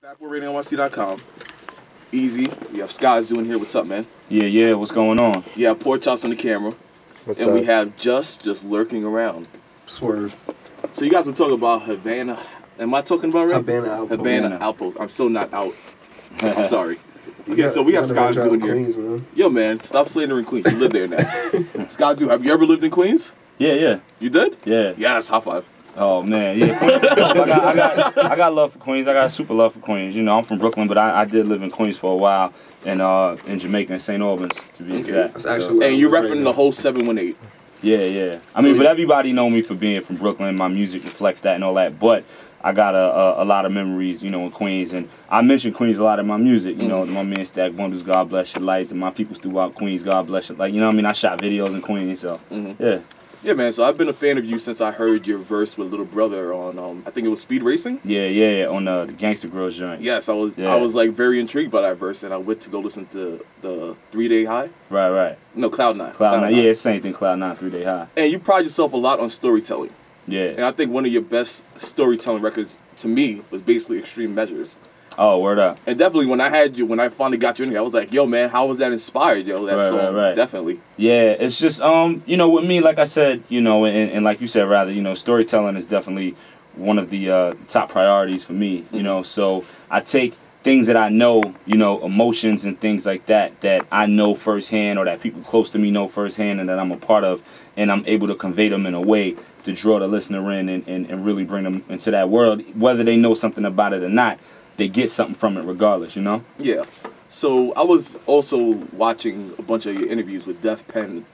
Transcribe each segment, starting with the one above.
FatBoyRadioNYC.com. Easy. We have Skyzoo in here. What's up, man? Yeah. What's going on? Yeah, Pork Chops on the camera. What's and up? we have just lurking around. Swerve. So you guys were talking about Havana. Am I talking about right? Havana Outpost. Havana Outpost. I'm so not out. I'm sorry. You Okay, got- so we you have gotta Skyzoo in here. Queens, man. Yo, man, stop slandering Queens. You live there now. Skyzoo, have you ever lived in Queens? Yeah. You did? Yeah. Yes, high five. Oh man, yeah. I got love for Queens. I got super love for Queens. You know, I'm from Brooklyn, but I did live in Queens for a while, and in Jamaica and St. Albans to be exact. That's actually And you're repping the whole 718. Yeah. I mean, but everybody know me for being from Brooklyn. My music reflects that and all that. But I got a lot of memories, you know, in Queens, and I mention Queens a lot in my music. You know, my man Stack Bundles, God bless your life, and my peoples throughout Queens, God bless your life. You know what I mean? I shot videos in Queens, so yeah. Yeah, man, so I've been a fan of you since I heard your verse with Little Brother on, I think it was Speed Racing? Yeah, on the Gangsta Girls joint. Yes, I was like very intrigued by that verse, and I went to go listen to the 3-Day High. Right. No, Cloud 9. Cloud 9, yeah, same thing, Cloud 9, 3-Day High. And you pride yourself a lot on storytelling. Yeah. And I think one of your best storytelling records, to me, was basically Extreme Measures. Oh, word up. And definitely when I finally got you in here, I was like, yo, man, how was that inspired, yo, that song? Right. Definitely. Yeah, it's just, you know, with me, like I said, you know, and like you said, rather, you know, storytelling is definitely one of the top priorities for me, you know, so I take things that I know, you know, emotions and things like that I know firsthand or that people close to me know firsthand and that I'm a part of, and I'm able to convey them in a way to draw the listener in and really bring them into that world, whether they know something about it or not. They get something from it regardless, you know? Yeah. So I was also watching a bunch of your interviews with Def Pen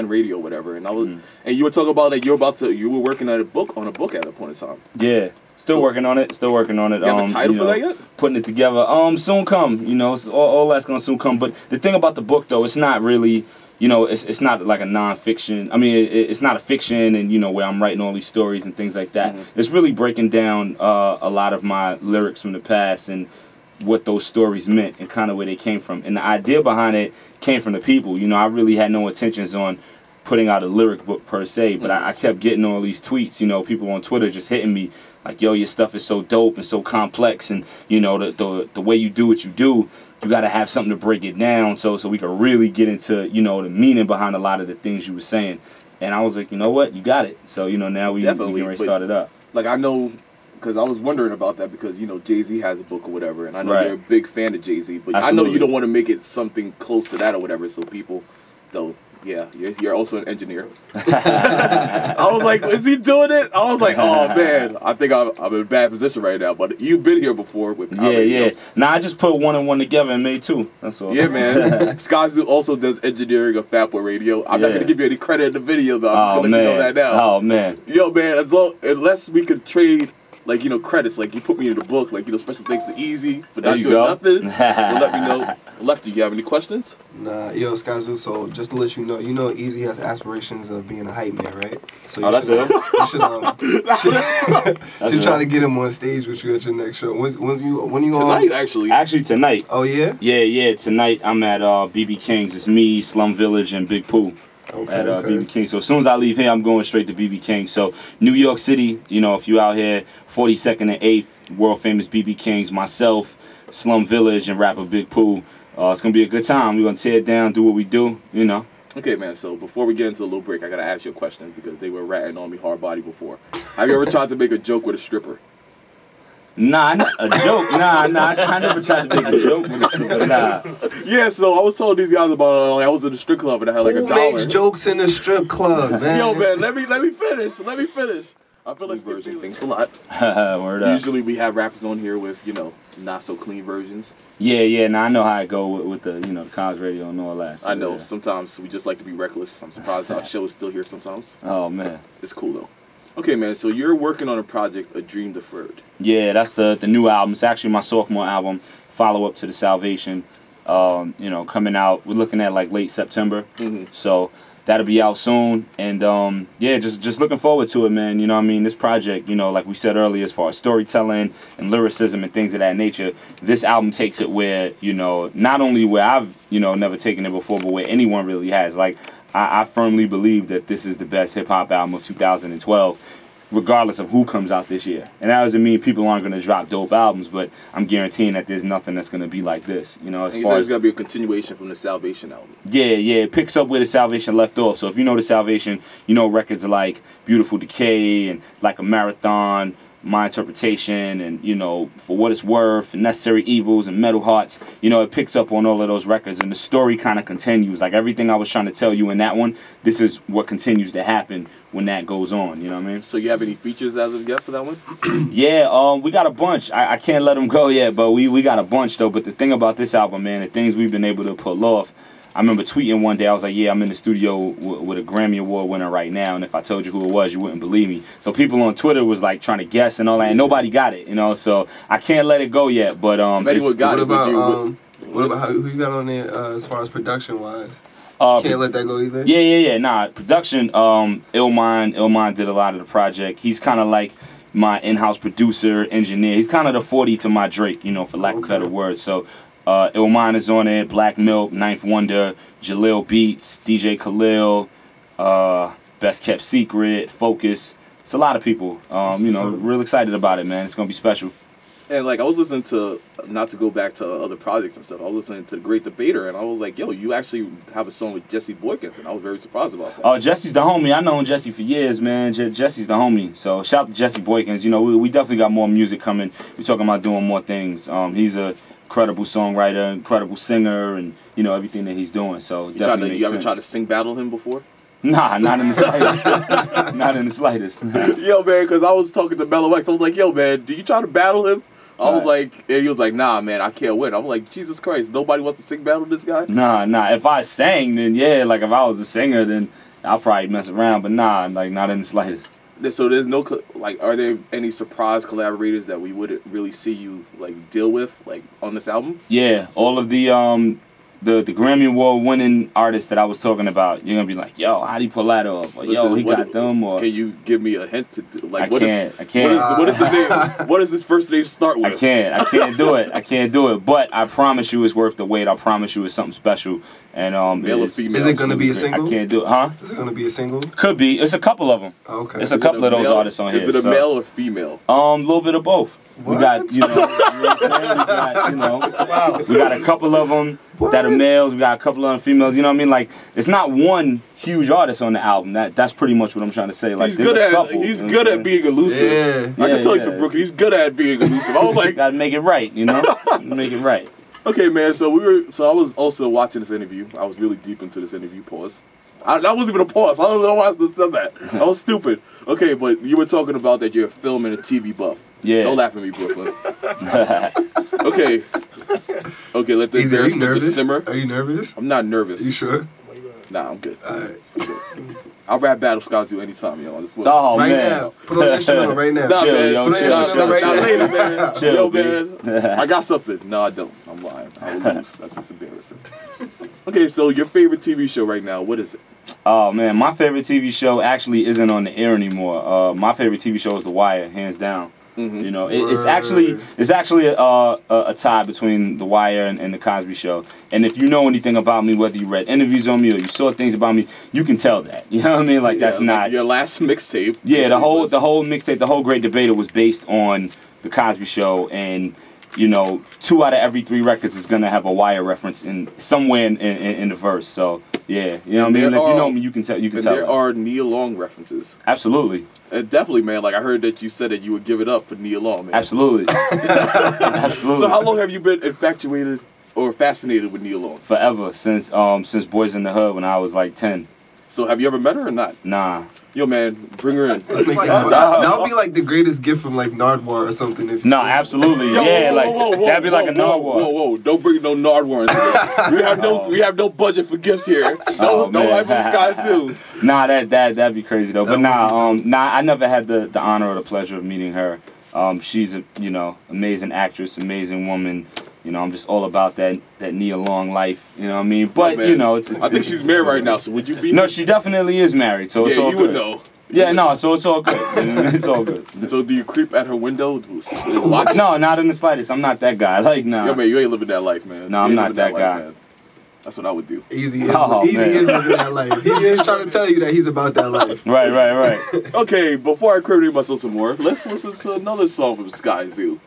Radio or whatever, and I was and you were talking about that you were working on a book at a point in time. Yeah. Still working on it. You have a title for that yet? Putting it together. Soon come. You know, all that's gonna soon come. But the thing about the book though, it's not really, you know, it's not like a non-fiction. I mean, it's not a fiction, and you know, where I'm writing all these stories and things like that. It's really breaking down a lot of my lyrics from the past and what those stories meant and kind of where they came from. And the idea behind it came from the people. You know, I really had no intentions on putting out a lyric book per se, but I kept getting all these tweets. You know, people on Twitter just hitting me like, yo, your stuff is so dope and so complex, and you know, the way you do what you do, you got to have something to break it down so we can really get into, you know, the meaning behind a lot of the things you were saying. And I was like, you know what, you got it. So, you know, now we can start it up. Like, I know, because I was wondering about that because, you know, Jay-Z has a book or whatever, and I know you're a big fan of Jay-Z, but I know you don't want to make it something close to that or whatever, so people, though, yeah, you're also an engineer. I was like, is he doing it? I was like, oh, man, I think I'm in a bad position right now, but you've been here before with Yeah. Now, I just put one and one together and made two. That's all. Yeah, man. Skyzoo also does engineering of Fat Boy Radio. I'm not going to give you any credit in the video, though. I'm just going to let you know that now. Oh, man. Yo, man, unless we could trade, like, you know, credits, like you put me in the book, like, you know, special thanks to Easy for not doing nothing. Well, let me know. Lefty, you have any questions? Nah, yo, Skyzoo, so just to let you know Easy has aspirations of being a hype man, right? So that's it. You should try to get him on stage with you at your next show. When you on? Tonight, actually. Actually, tonight. Oh, yeah? Yeah, tonight I'm at BB King's. It's me, Slum Village, and Big Pooh. At BB King. So as soon as I leave here, I'm going straight to BB King. So New York City, you know, if you out here, 42nd and 8th, world famous BB King's, myself, Slum Village, and rapper Big Pooh. It's gonna be a good time. We're gonna tear it down, do what we do, you know. Okay, man. So before we get into the little break, I gotta ask you a question because they were ratting on me hard body before. Have you ever tried to make a joke with a stripper? Nah, not a joke. Nah. I never tried to make a joke with a stripper. Nah. Yeah, so I was telling these guys about I was in the strip club and I had like $1. Who makes jokes in the strip club, man? Yo, man, let me finish. I feel like version thinks a lot. Word up. Usually we have rappers on here with, you know, not so clean versions. Yeah. Now I know how it go with the, you know, the Cons Radio and all that. So, I know. Sometimes we just like to be reckless. I'm surprised our show is still here sometimes. Oh man, it's cool though. Okay, man. So you're working on a project, A Dream Deferred. Yeah, that's the new album. It's actually my sophomore album, follow up to the Salvation. You know, coming out. We're looking at like late September. So that'll be out soon, and yeah, just looking forward to it, man. You know what I mean? This project, you know, like we said earlier, as far as storytelling and lyricism and things of that nature, this album takes it where, you know, not only where I've, you know, never taken it before, but where anyone really has. Like, I firmly believe that this is the best hip-hop album of 2012. regardless of who comes out this year. And that doesn't mean people aren't going to drop dope albums, but I'm guaranteeing that there's nothing that's going to be like this. You know, as and you far said as it's going to be a continuation from the Salvation album. Yeah, it picks up where the Salvation left off. So if you know the Salvation, you know records like Beautiful Decay and Like a Marathon, My Interpretation, and, you know, For What It's Worth, and Necessary Evils, and Metal Hearts. You know, it picks up on all of those records, and the story kind of continues. Like, everything I was trying to tell you in that one, this is what continues to happen when that goes on, you know what I mean? So you have any features as of yet for that one? Yeah, we got a bunch. I can't let them go yet, but we got a bunch, though. But the thing about this album, man, the things we've been able to pull off, I remember tweeting one day, I was like, yeah, I'm in the studio with a Grammy Award winner right now, and if I told you who it was, you wouldn't believe me. So people on Twitter was like trying to guess and all that, and nobody got it, you know, so I can't let it go yet, but what about who you got on there as far as production-wise? Can't let that go either? Yeah, nah, production, Illmind did a lot of the project. He's kind of like my in-house producer, engineer. He's kind of the 40 to my Drake, you know, for lack of better words, so... Illmind is on it, Black Milk, Ninth Wonder, Jaleel Beats, DJ Khalil, Best Kept Secret, Focus. It's a lot of people. You know, real excited about it, man. It's gonna be special. And like I was listening to, not to go back to other projects and stuff, I was listening to The Great Debater, and I was like, yo, you actually have a song with Jesse Boykins, and I was very surprised about that. Oh, Jesse's the homie. I known Jesse for years, man. Jesse's the homie. So shout out to Jesse Boykins. You know, we definitely got more music coming. We're talking about doing more things. He's a incredible songwriter, incredible singer, and you know everything that he's doing. So you ever tried to sing battle him before? Nah, not in the slightest. Not in the slightest. Yo, man, because I was talking to Mellow X. I was like, yo, man, do you try to battle him? I was like, and he was like, nah, man, I can't win. I'm like, Jesus Christ, nobody wants to sing battle this guy? Nah. If I sang, then yeah. Like if I was a singer, then I'll probably mess around. But nah, like not in the slightest. So there's no, like, are there any surprise collaborators that we wouldn't really see you, like, deal with, like, on this album? Yeah, all of the Grammy Award winning artists that I was talking about, you're going to be like, yo, how'd he pull that off? Or, yo, he got them, or... Can you give me a hint to, like, I can't. What is the name? What does this first name start with? I can't do it. But I promise you it's worth the wait. I promise you it's something special. And male or female? Is it going to be a single? I can't do it. Huh? Is it going to be a single? Could be. It's a couple of them. Okay. It's a couple of those artists on here. Is it a male or female? A little bit of both. What? We got, you know, we got a couple of them that are males. We got a couple of them females. You know what I mean? Like, it's not one huge artist on the album. That's pretty much what I'm trying to say. Like, he's good at being elusive. Yeah. I can tell you from Brooklyn, he's good at being elusive. I was like, gotta make it right, you know? Make it right. Okay, man. So I was also watching this interview. I was really deep into this interview. Pause. That wasn't even a pause. I don't know why I said that. I was stupid. Okay, but you were talking about that you're a film and a TV buff. Yeah. Don't laugh at me, Brooklyn. Okay, let this just simmer. Are you nervous? I'm not nervous. You sure? Nah, I'm good. Alright. I'll rap battle Skyzoo anytime, yo. Oh, right man. Now. Put on the instrumental right now. Nah, chill, man. Yo, Put on the instrumental right now. Later, man. Chill, yo, man. I got something. No, I don't. I'm lying. I will lose. That's just embarrassing. Okay, so your favorite TV show right now, what is it? Oh, man. My favorite TV show actually isn't on the air anymore. My favorite TV show is The Wire, hands down. Mm-hmm. You know, it's actually a tie between The Wire and The Cosby Show. And if you know anything about me, whether you read interviews on me or you saw things about me, you can tell that. You know what I mean? Like, that's not your last mixtape. Yeah, the whole mixtape, the whole Great Debater was based on The Cosby Show, and you know, 2 out of every 3 records is gonna have a Wire reference in somewhere in the verse. So yeah, you know what I mean. If you know me, you can tell. There are Nia Long references. Absolutely. Definitely, man. Like I heard that you said that you would give it up for Nia Long, man. Absolutely. Absolutely. So how long have you been infatuated or fascinated with Nia Long? Forever, since Boys in the Hood when I was like 10. So have you ever met her or not? Nah. Yo, man, bring her in. That would be like the greatest gift from like Nardwuar or something. No, absolutely. Yeah, that'd be like a Nardwuar. Whoa, don't bring no Nardwuar in. We have no budget for gifts here. No hype from Skyzoo. Nah, that'd be crazy though. But I never had the honor or the pleasure of meeting her. She's a amazing actress, amazing woman. You know, I'm just all about that Nia Long life. You know what I mean? But I think she's married right now. So would you be? No, she definitely is married. So it's all good. Yeah, you would know. Yeah, no, so it's all good. It's all good. So do you creep at her window? No, not in the slightest. I'm not that guy. Like, nah. Yo, man, you ain't living that life, man. No, I'm not that guy. That's what I would do. Easy is that life. He's trying to tell you that he's about that life. Right. Okay, before I criminate myself some more, let's listen to another song from Skyzoo.